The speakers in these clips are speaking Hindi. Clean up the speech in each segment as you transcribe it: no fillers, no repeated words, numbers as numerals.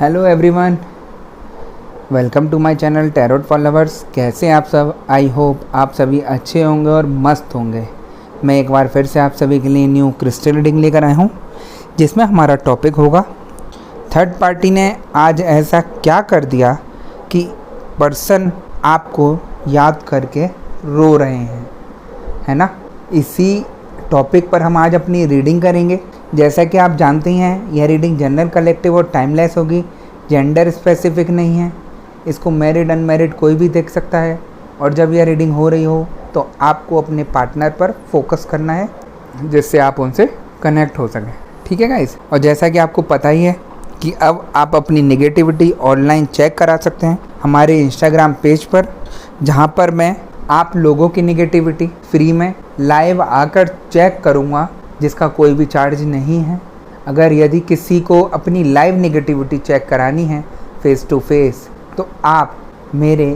Hello everyone, welcome to my channel tarot for lovers. कैसे आप सब? आई होप आप सभी अच्छे होंगे और मस्त होंगे। मैं एक बार फिर से आप सभी के लिए न्यू क्रिस्टल रीडिंग लेकर आया हूँ, जिसमें हमारा टॉपिक होगा थर्ड पार्टी ने आज ऐसा क्या कर दिया कि पर्सन आपको याद करके रो रहे हैं, है ना। इसी टॉपिक पर हम आज अपनी रीडिंग करेंगे। जैसा कि आप जानते हैं, यह रीडिंग जनरल, कलेक्टिव और टाइमलेस होगी, जेंडर स्पेसिफिक नहीं है। इसको मैरिड अनमैरिड कोई भी देख सकता है। और जब यह रीडिंग हो रही हो तो आपको अपने पार्टनर पर फोकस करना है, जिससे आप उनसे कनेक्ट हो सकें। ठीक है गाइस। और जैसा कि आपको पता ही है कि अब आप अपनी नेगेटिविटी ऑनलाइन चेक करा सकते हैं हमारे इंस्टाग्राम पेज पर, जहाँ पर मैं आप लोगों की नेगेटिविटी फ्री में लाइव आकर चेक करूँगा, जिसका कोई भी चार्ज नहीं है। अगर यदि किसी को अपनी लाइव नेगेटिविटी चेक करानी है फेस टू फेस, तो आप मेरे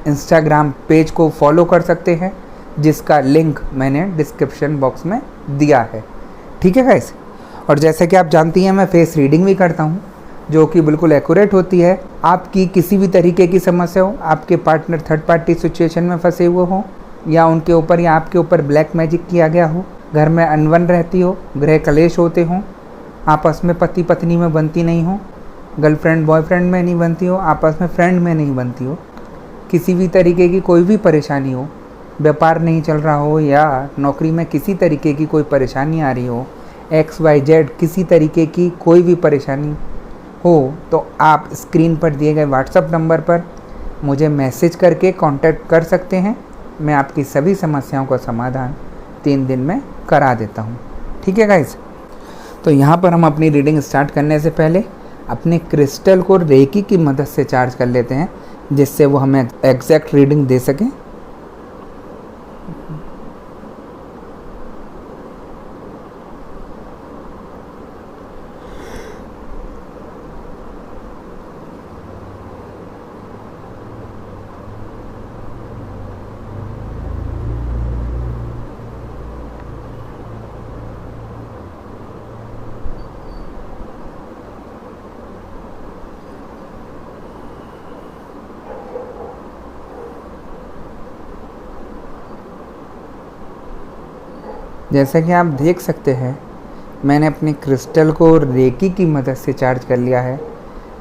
इंस्टाग्राम पेज को फॉलो कर सकते हैं, जिसका लिंक मैंने डिस्क्रिप्शन बॉक्स में दिया है। ठीक है गाइस। और जैसे कि आप जानती हैं, मैं फेस रीडिंग भी करता हूँ, जो कि बिल्कुल एक्यूरेट होती है। आपकी किसी भी तरीके की समस्या हो, आपके पार्टनर थर्ड पार्टी सिचुएशन में फंसे हुए हो, या उनके ऊपर या आपके ऊपर ब्लैक मैजिक किया गया हो, घर में अनबन रहती हो, गृह कलेश होते हों, आपस में पति पत्नी में बनती नहीं हो, गर्लफ्रेंड बॉयफ्रेंड में नहीं बनती हो, आपस में फ्रेंड में नहीं बनती हो, किसी भी तरीके की कोई भी परेशानी हो, व्यापार नहीं चल रहा हो, या नौकरी में किसी तरीके की कोई परेशानी आ रही हो, XYZ किसी तरीके की कोई भी परेशानी हो, तो आप स्क्रीन पर दिए गए व्हाट्सएप नंबर पर मुझे मैसेज करके कांटेक्ट कर सकते हैं। मैं आपकी सभी समस्याओं का समाधान 3 दिन में करा देता हूँ। ठीक है गाइस। तो यहाँ पर हम अपनी रीडिंग स्टार्ट करने से पहले अपने क्रिस्टल को रेकी की मदद से चार्ज कर लेते हैं, जिससे वो हमें एग्जैक्ट रीडिंग दे सकें। जैसा कि आप देख सकते हैं, मैंने अपने क्रिस्टल को रेकी की मदद से चार्ज कर लिया है।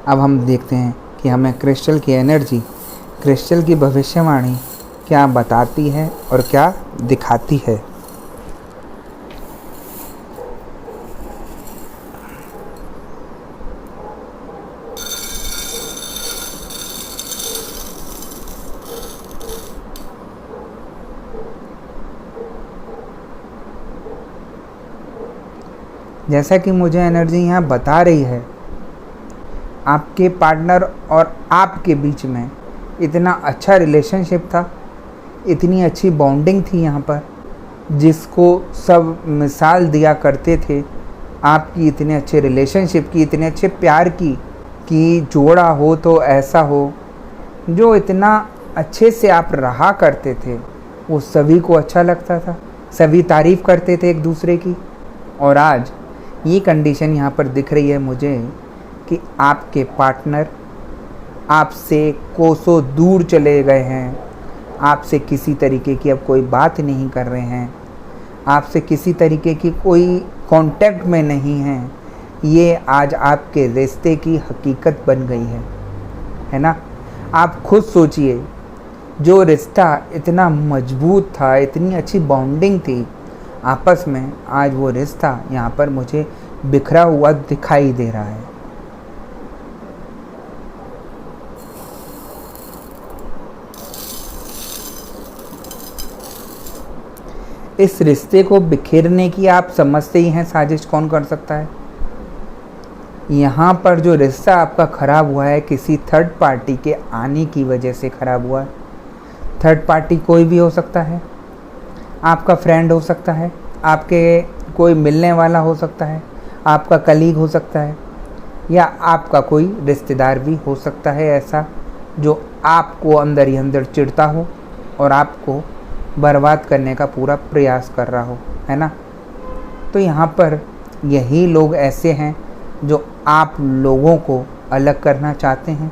अब हम देखते हैं कि हमें क्रिस्टल की एनर्जी, क्रिस्टल की भविष्यवाणी क्या बताती है और क्या दिखाती है। जैसा कि मुझे एनर्जी यहाँ बता रही है, आपके पार्टनर और आपके बीच में इतना अच्छा रिलेशनशिप था, इतनी अच्छी बॉन्डिंग थी यहाँ पर, जिसको सब मिसाल दिया करते थे आपकी इतने अच्छे रिलेशनशिप की, इतने अच्छे प्यार की, कि जोड़ा हो तो ऐसा हो। जो इतना अच्छे से आप रहा करते थे, वो सभी को अच्छा लगता था, सभी तारीफ़ करते थे एक दूसरे की। और आज ये कंडीशन यहाँ पर दिख रही है मुझे कि आपके पार्टनर आपसे कोसों दूर चले गए हैं, आपसे किसी तरीके की अब कोई बात नहीं कर रहे हैं, आपसे किसी तरीके की कोई कांटेक्ट में नहीं हैं। ये आज आपके रिश्ते की हकीकत बन गई है ना। आप खुद सोचिए, जो रिश्ता इतना मजबूत था, इतनी अच्छी बॉन्डिंग थी आपस में, आज वो रिश्ता यहाँ पर मुझे बिखरा हुआ दिखाई दे रहा है। इस रिश्ते को बिखेरने की आप समझते ही हैं साजिश कौन कर सकता है। यहाँ पर जो रिश्ता आपका ख़राब हुआ है, किसी थर्ड पार्टी के आने की वजह से ख़राब हुआ है। थर्ड पार्टी कोई भी हो सकता है, आपका फ्रेंड हो सकता है, आपके कोई मिलने वाला हो सकता है, आपका कलीग हो सकता है, या आपका कोई रिश्तेदार भी हो सकता है ऐसा, जो आपको अंदर ही अंदर चिढ़ता हो और आपको बर्बाद करने का पूरा प्रयास कर रहा हो, है ना। तो यहाँ पर यही लोग ऐसे हैं जो आप लोगों को अलग करना चाहते हैं,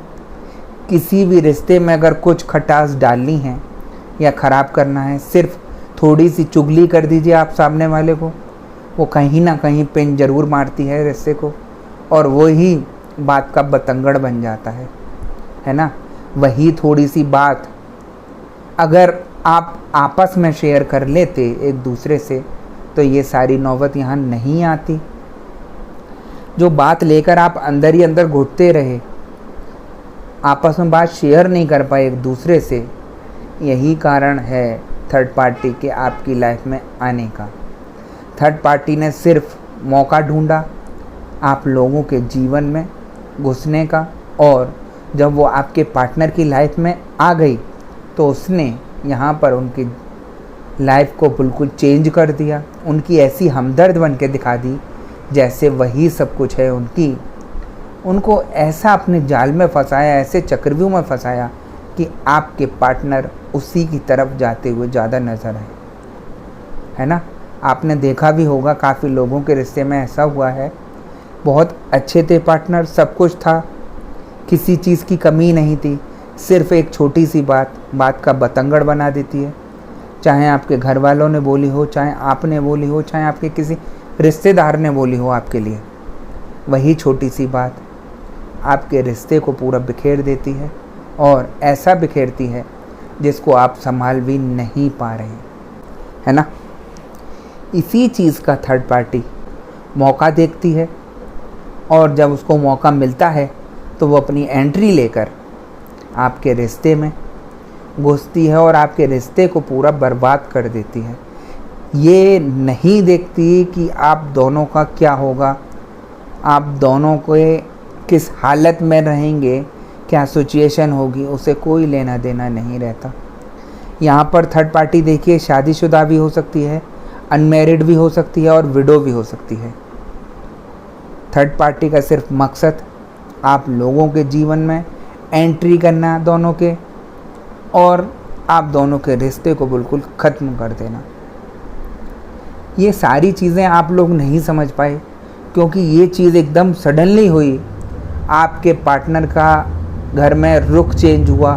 किसी भी रिश्ते में अगर कुछ खटास डालनी है या ख़राब करना है, सिर्फ थोड़ी सी चुगली कर दीजिए आप सामने वाले को, वो कहीं ना कहीं पिन ज़रूर मारती है रिश्ते को, और वही बात का बतंगड़ बन जाता है ना। वही थोड़ी सी बात अगर आप आपस में शेयर कर लेते एक दूसरे से, तो ये सारी नौबत यहाँ नहीं आती। जो बात लेकर आप अंदर ही अंदर घुटते रहे, आपस में बात शेयर नहीं कर पाए एक दूसरे से, यही कारण है थर्ड पार्टी के आपकी लाइफ में आने का। थर्ड पार्टी ने सिर्फ मौका ढूंढा आप लोगों के जीवन में घुसने का, और जब वो आपके पार्टनर की लाइफ में आ गई तो उसने यहाँ पर उनकी लाइफ को बिल्कुल चेंज कर दिया। उनकी ऐसी हमदर्द बन के दिखा दी जैसे वही सब कुछ है उनकी। उनको ऐसा अपने जाल में फंसाया, ऐसे चक्रव्यूह में फंसाया कि आपके पार्टनर उसी की तरफ जाते हुए ज़्यादा नज़र आए, है ना। आपने देखा भी होगा काफ़ी लोगों के रिश्ते में ऐसा हुआ है, बहुत अच्छे थे पार्टनर, सब कुछ था, किसी चीज़ की कमी नहीं थी, सिर्फ एक छोटी सी बात का बतंगड़ बना देती है। चाहे आपके घर वालों ने बोली हो, चाहे आपने बोली हो, चाहे आपके किसी रिश्तेदार ने बोली हो आपके लिए, वही छोटी सी बात आपके रिश्ते को पूरा बिखेर देती है, और ऐसा बिखेरती है जिसको आप संभाल भी नहीं पा रहे, है ना। इसी चीज़ का थर्ड पार्टी मौका देखती है, और जब उसको मौका मिलता है तो वो अपनी एंट्री लेकर आपके रिश्ते में घुसती है और आपके रिश्ते को पूरा बर्बाद कर देती है। ये नहीं देखती कि आप दोनों का क्या होगा, आप दोनों को किस हालत में रहेंगे, क्या सिचुएशन होगी, उसे कोई लेना देना नहीं रहता। यहाँ पर थर्ड पार्टी देखिए शादीशुदा भी हो सकती है, अनमैरिड भी हो सकती है, और विडो भी हो सकती है। थर्ड पार्टी का सिर्फ मकसद आप लोगों के जीवन में एंट्री करना दोनों के, और आप दोनों के रिश्ते को बिल्कुल ख़त्म कर देना। ये सारी चीज़ें आप लोग नहीं समझ पाए क्योंकि ये चीज़ एकदम सडनली हुई। आपके पार्टनर का घर में रुख चेंज हुआ,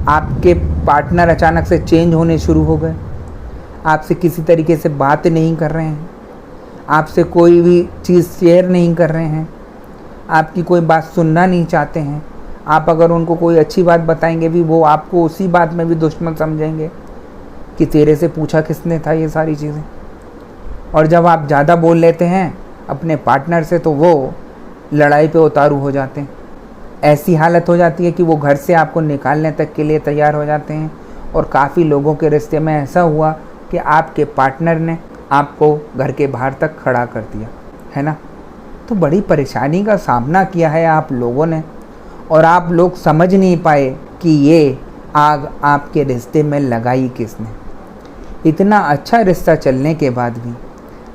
आपके पार्टनर अचानक से चेंज होने शुरू हो गए, आपसे किसी तरीके से बात नहीं कर रहे हैं, आपसे कोई भी चीज़ शेयर नहीं कर रहे हैं, आपकी कोई बात सुनना नहीं चाहते हैं। आप अगर उनको कोई अच्छी बात बताएंगे भी, वो आपको उसी बात में भी दुश्मन समझेंगे कि तेरे से पूछा किसने था, ये सारी चीज़ें। और जब आप ज़्यादा बोल लेते हैं अपने पार्टनर से, तो वो लड़ाई पे उतारू हो जाते हैं। ऐसी हालत हो जाती है कि वो घर से आपको निकालने तक के लिए तैयार हो जाते हैं। और काफ़ी लोगों के रिश्ते में ऐसा हुआ कि आपके पार्टनर ने आपको घर के बाहर तक खड़ा कर दिया, है ना। तो बड़ी परेशानी का सामना किया है आप लोगों ने, और आप लोग समझ नहीं पाए कि ये आग आपके रिश्ते में लगाई किसने। इतना अच्छा रिश्ता चलने के बाद भी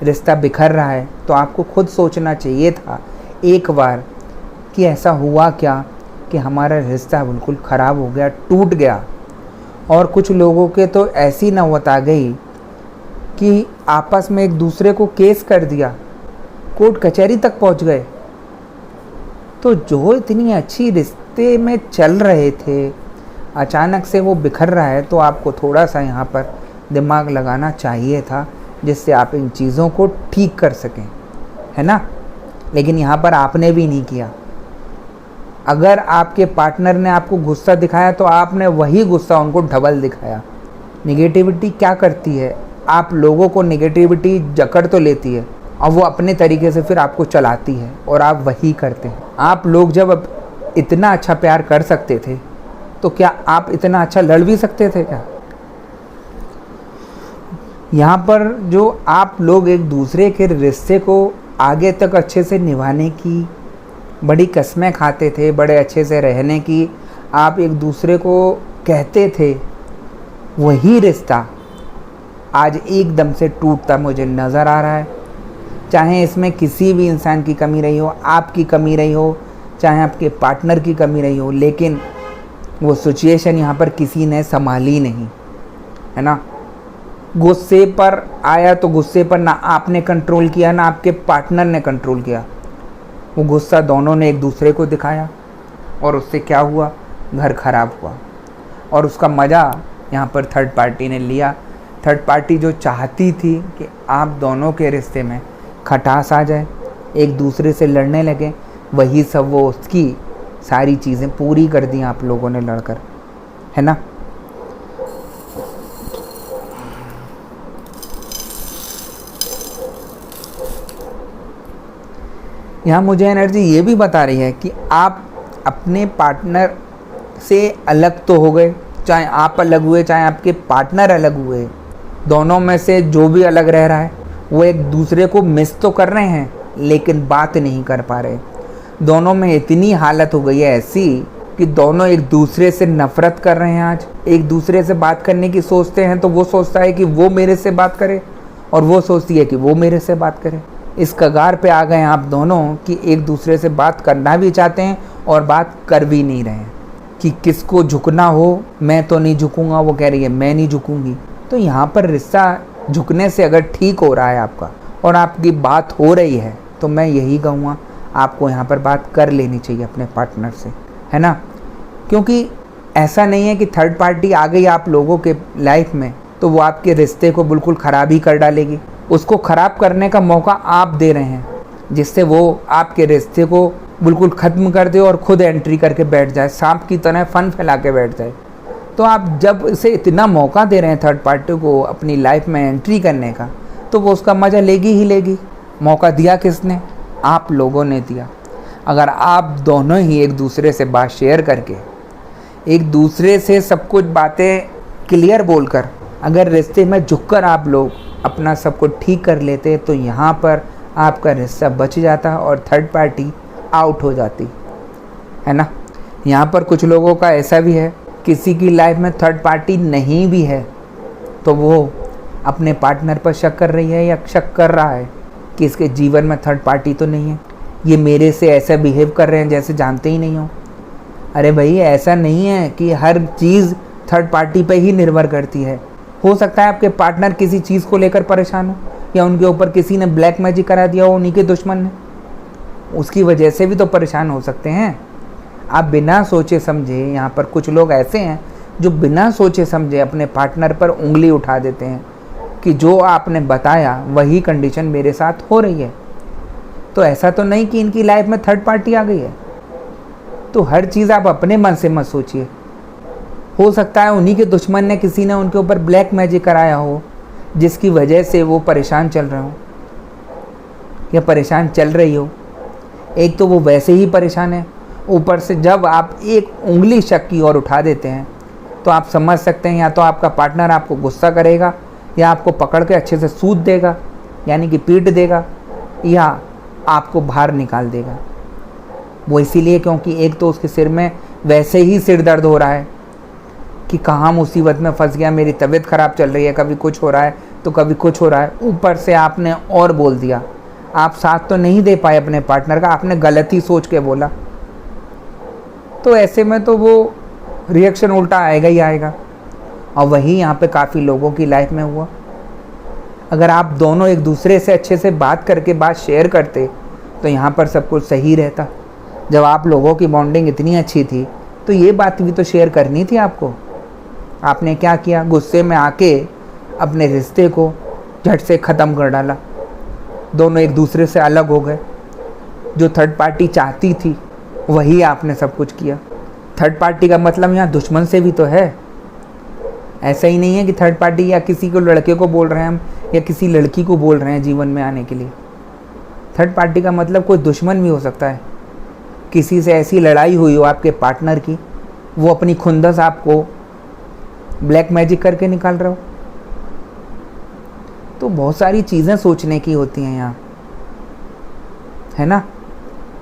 रिश्ता बिखर रहा है, तो आपको खुद सोचना चाहिए था एक बार कि ऐसा हुआ क्या कि हमारा रिश्ता बिल्कुल ख़राब हो गया, टूट गया। और कुछ लोगों के तो ऐसी नौबत आ गई कि आपस में एक दूसरे को केस कर दिया, कोर्ट कचहरी तक पहुंच गए। तो जो इतनी अच्छी रिश्ते में चल रहे थे, अचानक से वो बिखर रहा है, तो आपको थोड़ा सा यहाँ पर दिमाग लगाना चाहिए था जिससे आप इन चीज़ों को ठीक कर सकें, है ना। लेकिन यहाँ पर आपने भी नहीं किया। अगर आपके पार्टनर ने आपको गुस्सा दिखाया तो आपने वही गुस्सा उनको डबल दिखाया। निगेटिविटी क्या करती है, आप लोगों को निगेटिविटी जकड़ तो लेती है और वो अपने तरीके से फिर आपको चलाती है, और आप वही करते हैं। आप लोग जब इतना अच्छा प्यार कर सकते थे तो क्या आप इतना अच्छा लड़ भी सकते थे क्या? यहाँ पर जो आप लोग एक दूसरे के रिश्ते को आगे तक अच्छे से निभाने की बड़ी कस्में खाते थे, बड़े अच्छे से रहने की आप एक दूसरे को कहते थे, वही रिश्ता आज एकदम से टूटता मुझे नज़र आ रहा है। चाहे इसमें किसी भी इंसान की कमी रही हो, आपकी कमी रही हो, चाहे आपके पार्टनर की कमी रही हो, लेकिन वो सिचुएशन यहाँ पर किसी ने संभाली नहीं, है ना। गुस्से पर आया तो गुस्से पर ना आपने कंट्रोल किया ना आपके पार्टनर ने कंट्रोल किया, वो गुस्सा दोनों ने एक दूसरे को दिखाया और उससे क्या हुआ, घर खराब हुआ। और उसका मज़ा यहाँ पर थर्ड पार्टी ने लिया। थर्ड पार्टी जो चाहती थी कि आप दोनों के रिश्ते में खटास आ जाए, एक दूसरे से लड़ने लगे, वही सब वो उसकी सारी चीज़ें पूरी कर दी आप लोगों ने लड़कर, है ना। यहाँ मुझे एनर्जी ये भी बता रही है कि आप अपने पार्टनर से अलग तो हो गए, चाहे आप अलग हुए चाहे आपके पार्टनर अलग हुए, दोनों में से जो भी अलग रह रहा है वो एक दूसरे को मिस तो कर रहे हैं लेकिन बात नहीं कर पा रहे। दोनों में इतनी हालत हो गई है ऐसी कि दोनों एक दूसरे से नफ़रत कर रहे हैं। आज एक दूसरे से बात करने की सोचते हैं तो वो सोचता है कि वो मेरे से बात करे और वो सोचती है कि वो मेरे से बात करे। इस कगार पे आ गए आप दोनों कि एक दूसरे से बात करना भी चाहते हैं और बात कर भी नहीं रहे हैं कि किसको झुकना हो। मैं तो नहीं झुकूंगा, वो कह रही है मैं नहीं झुकूंगी। तो यहाँ पर रिश्ता झुकने से अगर ठीक हो रहा है आपका और आपकी बात हो रही है तो मैं यही कहूँगा आपको यहाँ पर बात कर लेनी चाहिए अपने पार्टनर से, है ना। क्योंकि ऐसा नहीं है कि थर्ड पार्टी आ गई आप लोगों के लाइफ में तो वो आपके रिश्ते को बिल्कुल ख़राब ही कर डालेगी। उसको ख़राब करने का मौका आप दे रहे हैं, जिससे वो आपके रिश्ते को बिल्कुल ख़त्म कर दे और ख़ुद एंट्री करके बैठ जाए, सांप की तरह फन फैला के बैठ जाए। तो आप जब इसे इतना मौका दे रहे हैं थर्ड पार्टी को अपनी लाइफ में एंट्री करने का, तो वो उसका मज़ा लेगी ही लेगी। मौका दिया किसने? आप लोगों ने दिया। अगर आप दोनों ही एक दूसरे से बात शेयर करके, एक दूसरे से सब कुछ बातें क्लियर बोलकर, अगर रिश्ते में झुककर आप लोग अपना सब कुछ ठीक कर लेते तो यहाँ पर आपका रिश्ता बच जाता और थर्ड पार्टी आउट हो जाती, है ना। यहाँ पर कुछ लोगों का ऐसा भी है, किसी की लाइफ में थर्ड पार्टी नहीं भी है तो वो अपने पार्टनर पर शक कर रही है या शक कर रहा है कि इसके जीवन में थर्ड पार्टी तो नहीं है, ये मेरे से ऐसा बिहेव कर रहे हैं जैसे जानते ही नहीं हो। अरे भाई, ऐसा नहीं है कि हर चीज़ थर्ड पार्टी पे ही निर्भर करती है। हो सकता है आपके पार्टनर किसी चीज़ को लेकर परेशान हो या उनके ऊपर किसी ने ब्लैक मैजिक करा दिया हो, उन्हीं के दुश्मन ने, उसकी वजह से भी तो परेशान हो सकते हैं। आप बिना सोचे समझे, यहाँ पर कुछ लोग ऐसे हैं जो बिना सोचे समझे अपने पार्टनर पर उंगली उठा देते हैं कि जो आपने बताया वही कंडीशन मेरे साथ हो रही है। तो ऐसा तो नहीं कि इनकी लाइफ में थर्ड पार्टी आ गई है। तो हर चीज़ आप अपने मन से मत सोचिए। हो सकता है उन्हीं के दुश्मन ने, किसी ने उनके ऊपर ब्लैक मैजिक कराया हो जिसकी वजह से वो परेशान चल रहे हो या परेशान चल रही हो। एक तो वो वैसे ही परेशान है, ऊपर से जब आप एक उंगली शक की ओर उठा देते हैं तो आप समझ सकते हैं या तो आपका पार्टनर आपको गुस्सा करेगा या आपको पकड़ के अच्छे से सूद देगा, यानी कि पीट देगा, या आपको बाहर निकाल देगा। वो इसीलिए क्योंकि एक तो उसके सिर में वैसे ही सिर दर्द हो रहा है कि कहाँ मुसीबत में फंस गया, मेरी तबीयत ख़राब चल रही है, कभी कुछ हो रहा है तो कभी कुछ हो रहा है। ऊपर से आपने और बोल दिया, आप साथ तो नहीं दे पाए अपने पार्टनर का, आपने गलत ही सोच के बोला। तो ऐसे में तो वो रिएक्शन उल्टा आएगा ही आएगा। और वही यहाँ पे काफ़ी लोगों की लाइफ में हुआ। अगर आप दोनों एक दूसरे से अच्छे से बात करके बात शेयर करते तो यहाँ पर सब कुछ सही रहता। जब आप लोगों की बॉन्डिंग इतनी अच्छी थी तो ये बात भी तो शेयर करनी थी आपको। आपने क्या किया? गुस्से में आके अपने रिश्ते को झट से ख़त्म कर डाला। दोनों एक दूसरे से अलग हो गए। जो थर्ड पार्टी चाहती थी वही आपने सब कुछ किया। थर्ड पार्टी का मतलब यहाँ दुश्मन से भी तो है। ऐसा ही नहीं है कि थर्ड पार्टी या किसी को, लड़के को बोल रहे हैं हम या किसी लड़की को बोल रहे हैं जीवन में आने के लिए। थर्ड पार्टी का मतलब कोई दुश्मन भी हो सकता है। किसी से ऐसी लड़ाई हुई हो आपके पार्टनर की, वो अपनी खुंदस आपको ब्लैक मैजिक करके निकाल रहा हो। तो बहुत सारी चीज़ें सोचने की होती हैं यहाँ, है ना।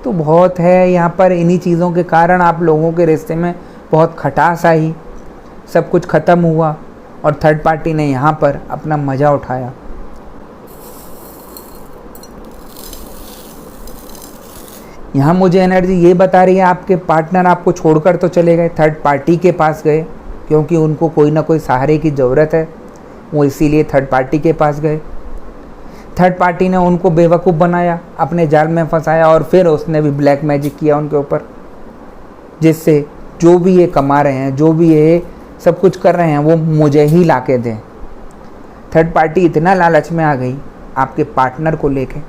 तो बहुत है यहाँ पर। इन्हीं चीज़ों के कारण आप लोगों के रिश्ते में बहुत खटास आई, सब कुछ ख़त्म हुआ और थर्ड पार्टी ने यहाँ पर अपना मज़ा उठाया। यहाँ मुझे एनर्जी ये बता रही है आपके पार्टनर आपको छोड़कर तो चले गए, थर्ड पार्टी के पास गए क्योंकि उनको कोई ना कोई सहारे की ज़रूरत है। वो इसीलिए थर्ड पार्टी के पास गए। थर्ड पार्टी ने उनको बेवकूफ़ बनाया, अपने जाल में फंसाया और फिर उसने भी ब्लैक मैजिक किया उनके ऊपर, जिससे जो भी ये कमा रहे हैं, जो भी ये सब कुछ कर रहे हैं, वो मुझे ही ला के दें। थर्ड पार्टी इतना लालच में आ गई आपके पार्टनर को लेके।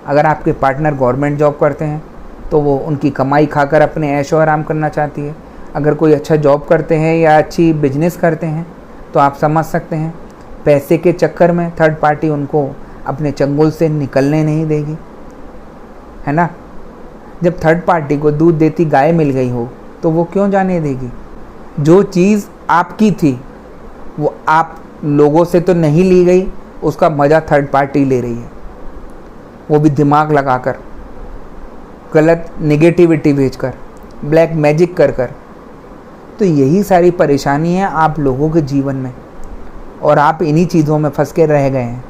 अगर आपके पार्टनर गवर्नमेंट जॉब करते हैं तो वो उनकी कमाई खाकर अपने ऐशो आराम करना चाहती है। अगर कोई अच्छा जॉब करते हैं या अच्छी बिजनेस करते हैं तो आप समझ सकते हैं पैसे के चक्कर में थर्ड पार्टी उनको अपने चंगुल से निकलने नहीं देगी, है ना। जब थर्ड पार्टी को दूध देती गाय मिल गई हो तो वो क्यों जाने देगी। जो चीज़ आपकी थी वो आप लोगों से तो नहीं ली गई, उसका मज़ा थर्ड पार्टी ले रही है, वो भी दिमाग लगाकर, गलत नेगेटिविटी भेजकर, ब्लैक मैजिक कर कर। तो यही सारी परेशानी है आप लोगों के जीवन में, और आप इन्हीं चीज़ों में फंस के रह गए हैं।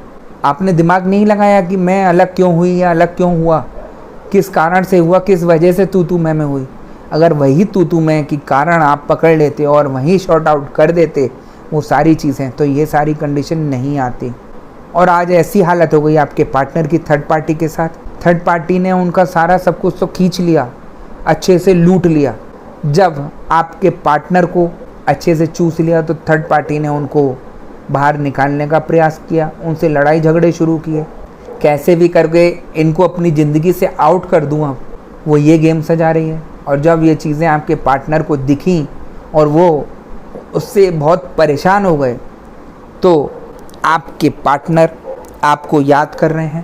आपने दिमाग नहीं लगाया कि मैं अलग क्यों हुई या अलग क्यों हुआ, किस कारण से हुआ, किस वजह से तू मैं हुई। अगर वही तू मैं की कारण आप पकड़ लेते और वहीं शॉर्ट आउट कर देते वो सारी चीज़ें, तो ये सारी कंडीशन नहीं आती। और आज ऐसी हालत हो गई आपके पार्टनर की थर्ड पार्टी के साथ। थर्ड पार्टी ने उनका सारा सब कुछ तो खींच लिया, अच्छे से लूट लिया। जब आपके पार्टनर को अच्छे से चूस लिया तो थर्ड पार्टी ने उनको बाहर निकालने का प्रयास किया, उनसे लड़ाई झगड़े शुरू किए, कैसे भी करके इनको अपनी ज़िंदगी से आउट कर दूँ। अब वो ये गेम सजा रही है। और जब ये चीज़ें आपके पार्टनर को दिखी और वो उससे बहुत परेशान हो गए तो आपके पार्टनर आपको याद कर रहे हैं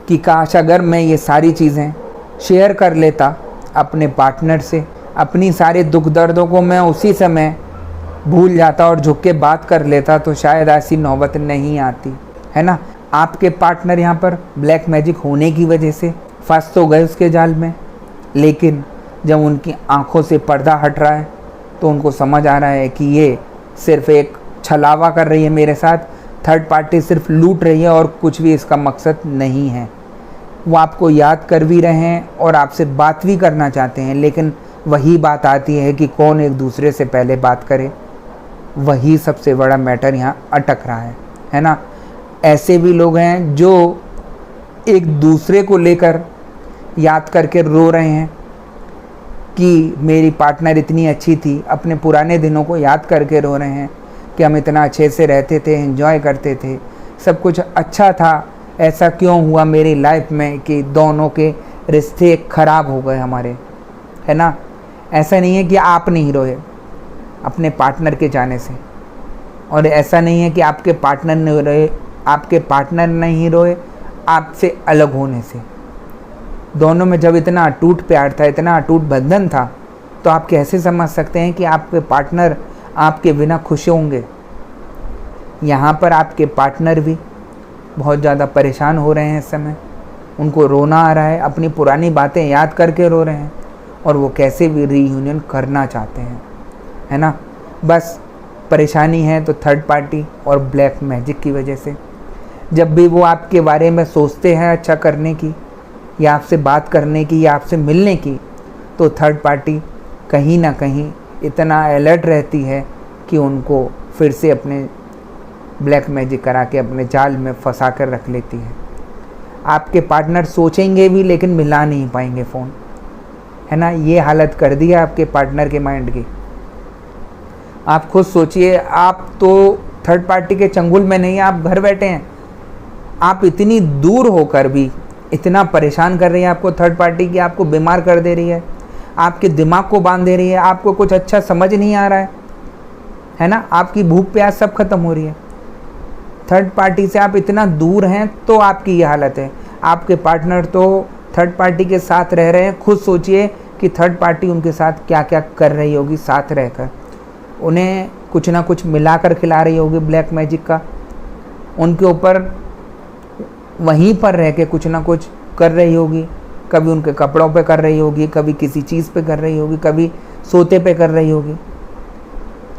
कि काश अगर मैं ये सारी चीज़ें शेयर कर लेता अपने पार्टनर से, अपनी सारे दुख दर्दों को मैं उसी समय भूल जाता और झुक के बात कर लेता, तो शायद ऐसी नौबत नहीं आती, है ना। आपके पार्टनर यहाँ पर ब्लैक मैजिक होने की वजह से फंस तो गए उसके जाल में, लेकिन जब उनकी आंखों से पर्दा हट रहा है तो उनको समझ आ रहा है कि ये सिर्फ एक छलावा कर रही है मेरे साथ, थर्ड पार्टी सिर्फ लूट रही है और कुछ भी इसका मकसद नहीं है। वो आपको याद कर भी रहे हैं और आपसे बात भी करना चाहते हैं, लेकिन वही बात आती है कि कौन एक दूसरे से पहले बात करे, वही सबसे बड़ा मैटर यहाँ अटक रहा है ना। ऐसे भी लोग हैं जो एक दूसरे को लेकर याद करके रो रहे हैं कि मेरी पार्टनर इतनी अच्छी थी, अपने पुराने दिनों को याद करके रो रहे हैं कि हम इतना अच्छे से रहते थे, एंजॉय करते थे, सब कुछ अच्छा था, ऐसा क्यों हुआ मेरी लाइफ में कि दोनों के रिश्ते ख़राब हो गए हमारे, है ना। ऐसा नहीं है कि आप नहीं रोए अपने पार्टनर के जाने से, और ऐसा नहीं है कि आपके पार्टनर नहीं रोए, आपके पार्टनर नहीं रोए आपसे अलग होने से। दोनों में जब इतना अटूट प्यार था, इतना अटूट बंधन था, तो आप कैसे समझ सकते हैं कि आपके पार्टनर आपके बिना खुश होंगे। यहाँ पर आपके पार्टनर भी बहुत ज़्यादा परेशान हो रहे हैं इस समय, उनको रोना आ रहा है, अपनी पुरानी बातें याद करके रो रहे हैं और वो कैसे भी रीयूनियन करना चाहते हैं, है ना। बस परेशानी है तो थर्ड पार्टी और ब्लैक मैजिक की वजह से। जब भी वो आपके बारे में सोचते हैं अच्छा करने की या आपसे बात करने की या आपसे मिलने की, तो थर्ड पार्टी कहीं ना कहीं इतना अलर्ट रहती है कि उनको फिर से अपने ब्लैक मैजिक करा के अपने जाल में फंसा कर रख लेती है। आपके पार्टनर सोचेंगे भी लेकिन मिला नहीं पाएंगे फ़ोन, है ना। ये हालत कर दी है आपके पार्टनर के माइंड की। आप खुद सोचिए, आप तो थर्ड पार्टी के चंगुल में नहीं, आप घर बैठे हैं, आप इतनी दूर होकर भी इतना परेशान कर रही है आपको थर्ड पार्टी की, आपको बीमार कर दे रही है, आपके दिमाग को बांध दे रही है, आपको कुछ अच्छा समझ नहीं आ रहा है ना। आपकी भूख प्यास सब खत्म हो रही है। थर्ड पार्टी से आप इतना दूर हैं तो आपकी ये हालत है। आपके पार्टनर तो थर्ड पार्टी के साथ रह रहे हैं, खुद सोचिए कि थर्ड पार्टी उनके साथ क्या क्या कर रही होगी साथ रहकर। उन्हें कुछ ना कुछ मिलाकर खिला रही होगी ब्लैक मैजिक का, उनके ऊपर वहीं पर रह के कुछ ना कुछ कर रही होगी, कभी उनके कपड़ों पे कर रही होगी, कभी किसी चीज़ पे कर रही होगी, कभी सोते पे कर रही होगी।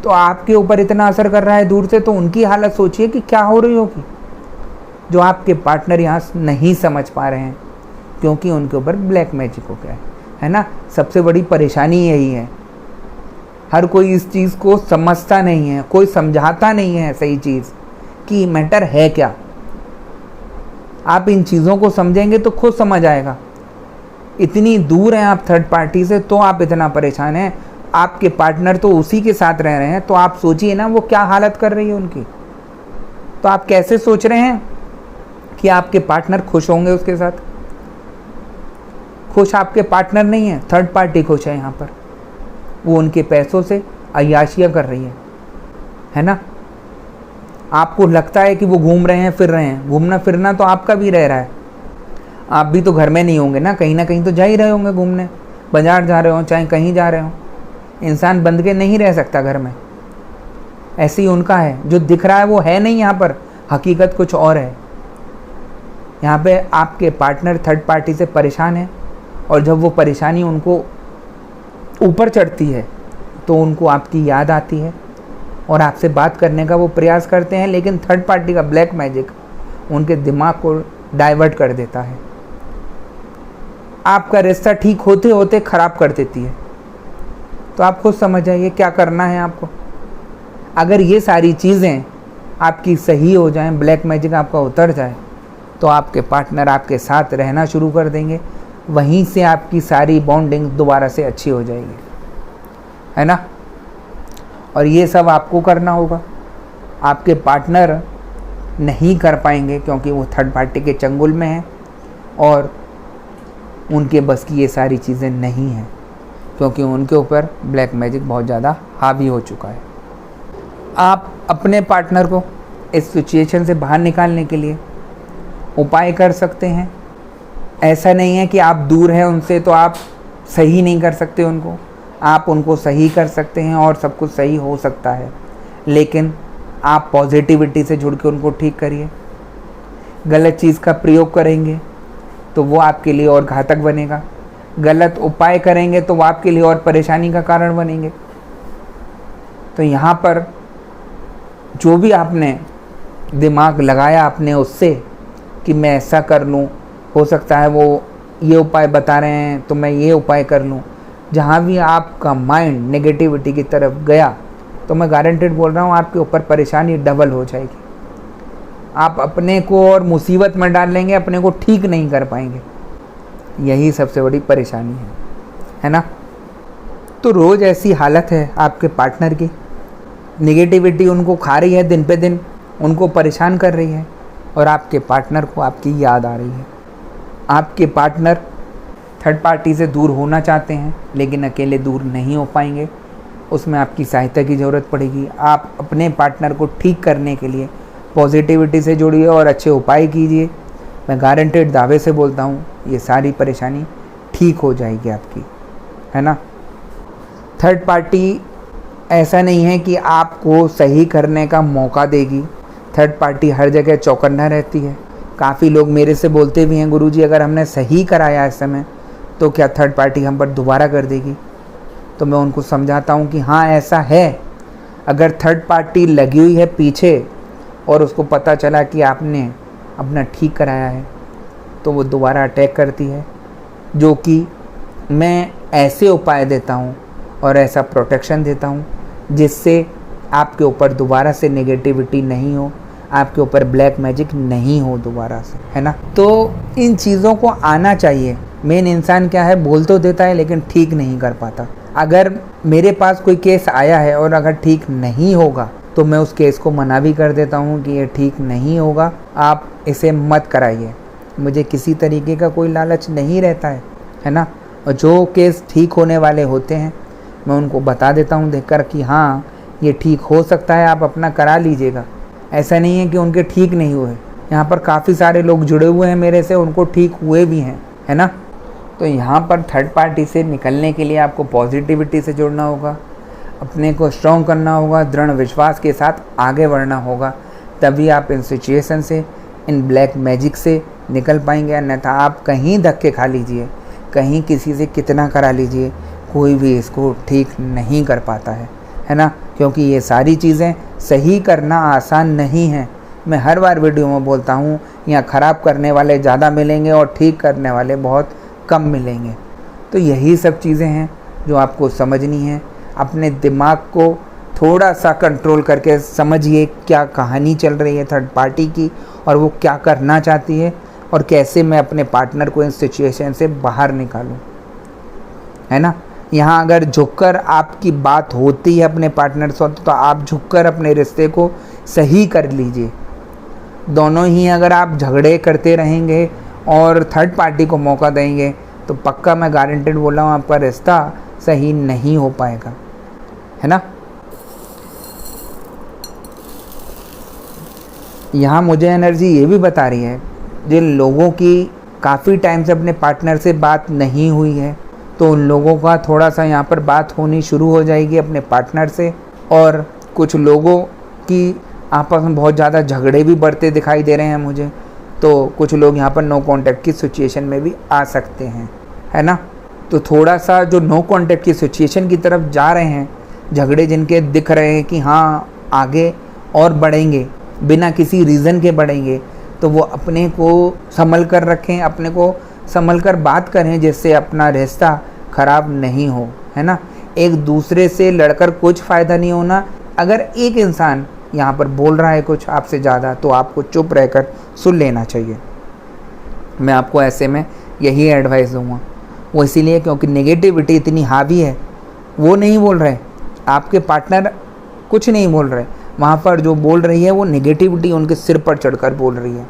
तो आपके ऊपर इतना असर कर रहा है दूर से, तो उनकी हालत सोचिए कि क्या हो रही होगी, जो आपके पार्टनर यहाँ नहीं समझ पा रहे हैं क्योंकि उनके ऊपर ब्लैक मैजिक हो गया है ना। सबसे बड़ी परेशानी यही है, हर कोई इस चीज़ को समझता नहीं है, कोई समझाता नहीं है सही चीज़ कि मैटर है क्या। आप इन चीज़ों को समझेंगे तो खुद समझ आएगा। इतनी दूर हैं आप थर्ड पार्टी से तो आप इतना परेशान हैं, आपके पार्टनर तो उसी के साथ रह रहे हैं, तो आप सोचिए ना वो क्या हालत कर रही है उनकी। तो आप कैसे सोच रहे हैं कि आपके पार्टनर खुश होंगे उसके साथ? खुश आपके पार्टनर नहीं है, थर्ड पार्टी खुश है यहाँ पर। वो उनके पैसों से अय्याशियाँ कर रही है ना। आपको लगता है कि वो घूम रहे हैं फिर रहे हैं, घूमना फिरना तो आपका भी रह रहा है। आप भी तो घर में नहीं होंगे ना कहीं तो जा ही रहे होंगे घूमने, बाजार जा रहे हो चाहे कहीं जा रहे हो। इंसान बंद के नहीं रह सकता घर में। ऐसे ही उनका है, जो दिख रहा है वो है नहीं यहाँ पर, हकीकत कुछ और है। यहाँ पे आपके पार्टनर थर्ड पार्टी से परेशान है, और जब वो परेशानी उनको ऊपर चढ़ती है तो उनको आपकी याद आती है और आपसे बात करने का वो प्रयास करते हैं, लेकिन थर्ड पार्टी का ब्लैक मैजिक उनके दिमाग को डाइवर्ट कर देता है। आपका रिश्ता ठीक होते होते ख़राब कर देती है। तो आप खुद समझ जाइए क्या करना है आपको। अगर ये सारी चीज़ें आपकी सही हो जाएं, ब्लैक मैजिक आपका उतर जाए, तो आपके पार्टनर आपके साथ रहना शुरू कर देंगे। वहीं से आपकी सारी बॉन्डिंग दोबारा से अच्छी हो जाएगी, है ना। और ये सब आपको करना होगा, आपके पार्टनर नहीं कर पाएंगे क्योंकि वो थर्ड पार्टी के चंगुल में हैं और उनके बस की ये सारी चीज़ें नहीं हैं, क्योंकि उनके ऊपर ब्लैक मैजिक बहुत ज़्यादा हावी हो चुका है। आप अपने पार्टनर को इस सिचुएशन से बाहर निकालने के लिए उपाय कर सकते हैं। ऐसा नहीं है कि आप दूर हैं उनसे तो आप सही नहीं कर सकते उनको, आप उनको सही कर सकते हैं और सब कुछ सही हो सकता है, लेकिन आप पॉजिटिविटी से जुड़ के उनको ठीक करिए। गलत चीज़ का प्रयोग करेंगे तो वो आपके लिए और घातक बनेगा, गलत उपाय करेंगे तो वो आपके लिए और परेशानी का कारण बनेंगे। तो यहाँ पर जो भी आपने दिमाग लगाया आपने उससे कि मैं ऐसा कर लूँ, हो सकता है वो ये उपाय बता रहे हैं तो मैं ये उपाय कर लूँ, जहाँ भी आपका माइंड नेगेटिविटी की तरफ गया तो मैं गारंटेड बोल रहा हूँ आपके ऊपर परेशानी डबल हो जाएगी। आप अपने को और मुसीबत में डाल लेंगे, अपने को ठीक नहीं कर पाएंगे। यही सबसे बड़ी परेशानी है ना। तो रोज़ ऐसी हालत है आपके पार्टनर की, नेगेटिविटी उनको खा रही है, दिन पे दिन उनको परेशान कर रही है, और आपके पार्टनर को आपकी याद आ रही है। आपके पार्टनर थर्ड पार्टी से दूर होना चाहते हैं लेकिन अकेले दूर नहीं हो पाएंगे, उसमें आपकी सहायता की ज़रूरत पड़ेगी। आप अपने पार्टनर को ठीक करने के लिए पॉजिटिविटी से जुड़िए और अच्छे उपाय कीजिए। मैं गारंटेड दावे से बोलता हूँ ये सारी परेशानी ठीक हो जाएगी आपकी, है ना। थर्ड पार्टी ऐसा नहीं है कि आपको सही करने का मौका देगी। थर्ड पार्टी हर जगह चौकन्ना रहती है। काफ़ी लोग मेरे से बोलते भी हैं, गुरुजी अगर हमने सही कराया इस समय तो क्या थर्ड पार्टी हम पर दोबारा कर देगी? तो मैं उनको समझाता हूँ कि हाँ ऐसा है। अगर थर्ड पार्टी लगी हुई है पीछे और उसको पता चला कि आपने अपना ठीक कराया है तो वो दोबारा अटैक करती है, जो कि मैं ऐसे उपाय देता हूँ और ऐसा प्रोटेक्शन देता हूँ जिससे आपके ऊपर दोबारा से नेगेटिविटी नहीं हो, आपके ऊपर ब्लैक मैजिक नहीं हो दोबारा से, है ना। तो इन चीज़ों को आना चाहिए। मेन इंसान क्या है, बोल तो देता है लेकिन ठीक नहीं कर पाता। अगर मेरे पास कोई केस आया है और अगर ठीक नहीं होगा तो मैं उस केस को मना भी कर देता हूँ कि ये ठीक नहीं होगा, आप इसे मत कराइए। मुझे किसी तरीके का कोई लालच नहीं रहता है ना। और जो केस ठीक होने वाले होते हैं मैं उनको बता देता हूँ देखकर कि हाँ ये ठीक हो सकता है, आप अपना करा लीजिएगा। ऐसा नहीं है कि उनके ठीक नहीं हुए। यहाँ पर काफ़ी सारे लोग जुड़े हुए हैं मेरे से, उनको ठीक हुए भी हैं, है ना। तो यहाँ पर थर्ड पार्टी से निकलने के लिए आपको पॉजिटिविटी से जुड़ना होगा, अपने को स्ट्रॉन्ग करना होगा, दृढ़ विश्वास के साथ आगे बढ़ना होगा, तभी आप इन सिचुएशन से, इन ब्लैक मैजिक से निकल पाएंगे। अन्यथा आप कहीं धक्के खा लीजिए, कहीं किसी से कितना करा लीजिए, कोई भी इसको ठीक नहीं कर पाता है ना। क्योंकि ये सारी चीज़ें सही करना आसान नहीं है। मैं हर बार वीडियो में बोलता हूँ यहाँ ख़राब करने वाले ज़्यादा मिलेंगे और ठीक करने वाले बहुत कम मिलेंगे। तो यही सब चीज़ें हैं जो आपको समझनी है। अपने दिमाग को थोड़ा सा कंट्रोल करके समझिए क्या कहानी चल रही है थर्ड पार्टी की और वो क्या करना चाहती है और कैसे मैं अपने पार्टनर को इस सिचुएशन से बाहर निकालूं, है ना। यहाँ अगर झुककर आपकी बात होती है अपने पार्टनर से तो आप झुककर अपने रिश्ते को सही कर लीजिए। दोनों ही अगर आप झगड़े करते रहेंगे और थर्ड पार्टी को मौका देंगे तो पक्का मैं गारंटेड बोल रहा हूँ आपका रिश्ता सही नहीं हो पाएगा, है ना। यहाँ मुझे एनर्जी ये भी बता रही है जिन लोगों की काफ़ी टाइम से अपने पार्टनर से बात नहीं हुई है तो उन लोगों का थोड़ा सा यहाँ पर बात होनी शुरू हो जाएगी अपने पार्टनर से। और कुछ लोगों की आपस में बहुत ज़्यादा झगड़े भी बढ़ते दिखाई दे रहे हैं मुझे, तो कुछ लोग यहाँ पर नो कांटेक्ट की सिचुएशन में भी आ सकते हैं, है ना। तो थोड़ा सा जो नो कांटेक्ट की सिचुएशन की तरफ जा रहे हैं, झगड़े जिनके दिख रहे हैं कि हाँ आगे और बढ़ेंगे, बिना किसी रीज़न के बढ़ेंगे, तो वो अपने को संभल कर रखें, अपने को संभल कर बात करें जिससे अपना रिश्ता ख़राब नहीं हो, है ना। एक दूसरे से लड़कर कुछ फ़ायदा नहीं होना। अगर एक इंसान यहाँ पर बोल रहा है कुछ आपसे ज़्यादा तो आपको चुप रहकर सुन लेना चाहिए। मैं आपको ऐसे में यही एडवाइस दूँगा। वो इसीलिए क्योंकि नेगेटिविटी इतनी हावी है, वो नहीं बोल रहे, आपके पार्टनर कुछ नहीं बोल रहे, वहाँ पर जो बोल रही है वो नेगेटिविटी उनके सिर पर चढ़कर बोल रही है,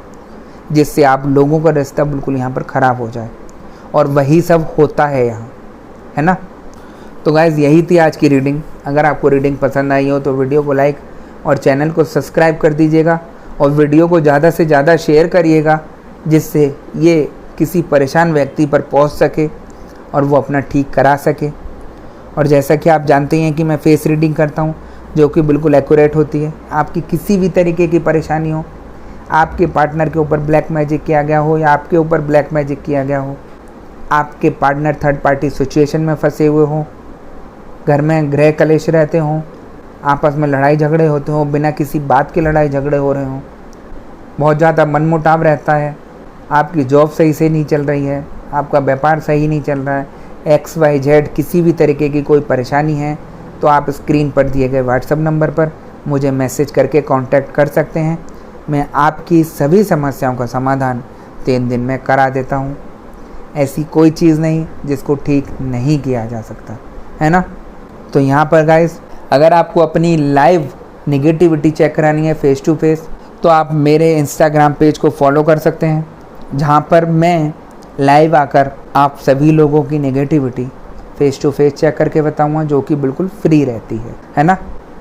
जिससे आप लोगों का रिश्ता बिल्कुल यहाँ पर ख़राब हो जाए। और वही सब होता है यहाँ, है ना। तो गाइज़ यही थी आज की रीडिंग। अगर आपको रीडिंग पसंद आई हो तो वीडियो को लाइक और चैनल को सब्सक्राइब कर दीजिएगा और वीडियो को ज़्यादा से ज़्यादा शेयर करिएगा, जिससे ये किसी परेशान व्यक्ति पर पहुंच सके और वो अपना ठीक करा सके। और जैसा कि आप जानते हैं कि मैं फेस रीडिंग करता हूं जो कि बिल्कुल एक्यूरेट होती है। आपकी किसी भी तरीके की परेशानी हो, आपके पार्टनर के ऊपर ब्लैक मैजिक किया गया हो या आपके ऊपर ब्लैक मैजिक किया गया हो, आपके पार्टनर थर्ड पार्टी सिचुएशन में फंसे हुए हों, घर में गृह कलेश रहते हों, आपस में लड़ाई झगड़े होते हों, बिना किसी बात के लड़ाई झगड़े हो रहे हों, बहुत ज़्यादा मनमुटाव रहता है, आपकी जॉब सही से नहीं चल रही है, आपका व्यापार सही नहीं चल रहा है, XYZ किसी भी तरीके की कोई परेशानी है, तो आप स्क्रीन पर दिए गए व्हाट्सएप नंबर पर मुझे मैसेज करके कांटेक्ट कर सकते हैं। मैं आपकी सभी समस्याओं का समाधान 3 दिन में करा देता हूँ। ऐसी कोई चीज़ नहीं जिसको ठीक नहीं किया जा सकता, है ना। तो यहाँ पर गाइस अगर आपको अपनी लाइव नेगेटिविटी चेक करानी है फेस टू फेस तो आप मेरे इंस्टाग्राम पेज को फॉलो कर सकते हैं, जहाँ पर मैं लाइव आकर आप सभी लोगों की negativity face to face check करके बताऊँगा, जो कि बिल्कुल फ्री रहती है ना।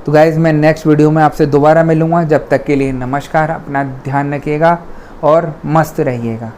तो गाइज़ मैं नेक्स्ट वीडियो में आपसे दोबारा मिलूँगा। जब तक के लिए नमस्कार, अपना ध्यान रखिएगा और मस्त रहिएगा।